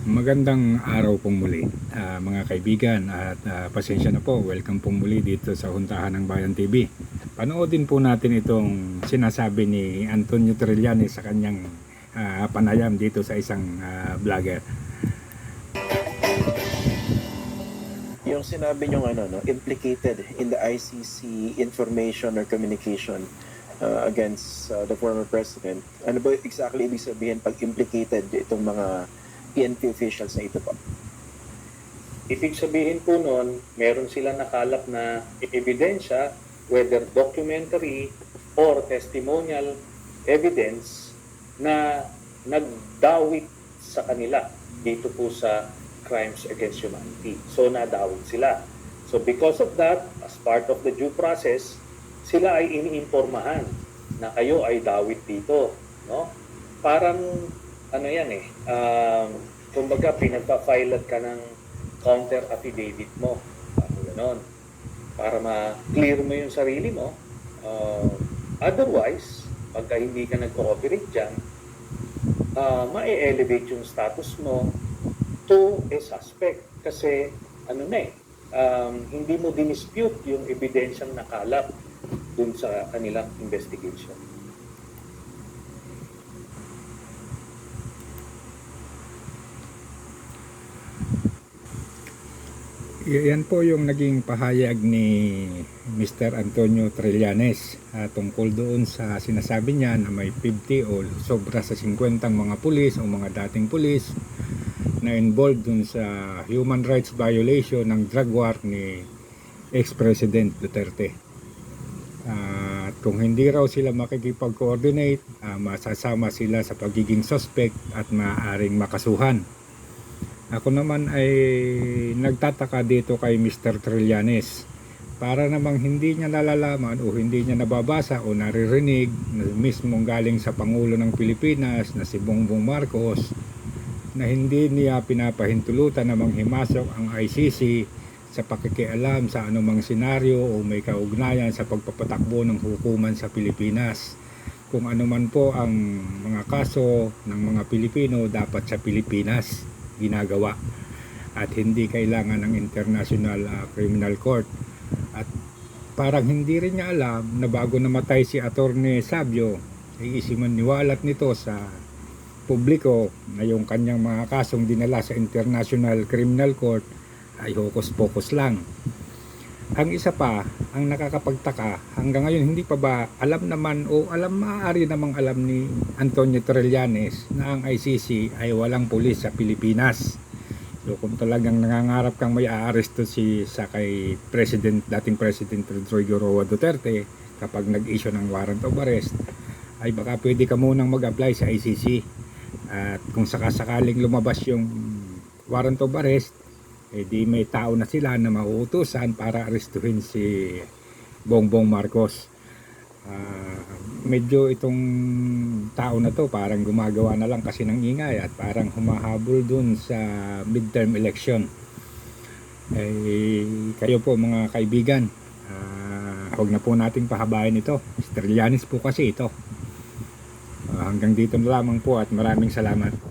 Magandang araw pong muli, mga kaibigan, at pasensya na po, welcome pong muli dito sa Huntahan ng Bayan TV. Panoodin po natin itong sinasabi ni Antonio Trillanes sa kanyang panayam dito sa isang vlogger. Yung sinabi nyo implicated in the ICC information or communication against the former president. Ano ba exactly ibig sabihin pag implicated itong mga PNP officials na ito po? Ibig sabihin po nun, meron silang nakalap na ebidensya, whether documentary or testimonial evidence, na nagdawit sa kanila dito po sa crimes against humanity. So, nadawit sila. So, because of that, as part of the due process, sila ay iniimpormahan na kayo ay dawit dito. No? Parang, kumbaga, pinagpa-file ka ng counter affidavit mo. Parang ganon. Para ma-clear mo yung sarili mo. Otherwise, pagka hindi ka nag-cooperate dyan, ma-elevate yung status mo to a suspect. Kasi, hindi mo dinispute yung ebidensyang nakalap dun sa kanilang investigation. Yan po yung naging pahayag ni Mr. Antonio Trillanes tungkol doon sa sinasabi niya na may 50 o sobra sa 50 mga pulis o mga dating pulis na involved dun sa human rights violation ng drug war ni ex-president Duterte. At kung hindi raw sila makikipag-coordinate, masasama sila sa pagiging suspect at maaaring makasuhan. Ako naman ay nagtataka dito kay Mr. Trillanes, para namang hindi niya nalalaman o hindi niya nababasa o naririnig na mismong galing sa Pangulo ng Pilipinas na si Bongbong Marcos, na hindi niya pinapahintulutan na manghimasok ang ICC sa pakikialam sa anumang senaryo o may kaugnayan sa pagpapatakbo ng hukuman sa Pilipinas. Kung anuman po ang mga kaso ng mga Pilipino, dapat sa Pilipinas ginagawa at hindi kailangan ng International Criminal Court. At parang hindi rin niya alam na bago namatay si Attorney Sabio ay isimaniwalat nito sa publiko na yung kanyang mga kasong dinala sa International Criminal Court ay hokus-pokus lang. Ang isa pa, ang nakakapagtaka, hanggang ngayon hindi pa ba alam naman o maaari namang alam ni Antonio Trillanes na ang ICC ay walang pulis sa Pilipinas. So kung talagang nangangarap kang may aaresto sa kay dating President Rodrigo Roa Duterte kapag nag-issue ng warrant of arrest, ay baka pwede ka munang mag-apply sa ICC. At kung sakasakaling lumabas yung warrant of arrest, di may tao na sila na mauutusan para arestuhin si Bongbong Marcos. Medyo itong tao na to parang gumagawa na lang kasi ng ingay at parang humahabol dun sa midterm election. Kayo po mga kaibigan, huwag na po nating pahabain ito. Trillanes po kasi ito. Hanggang dito na lamang po at maraming salamat.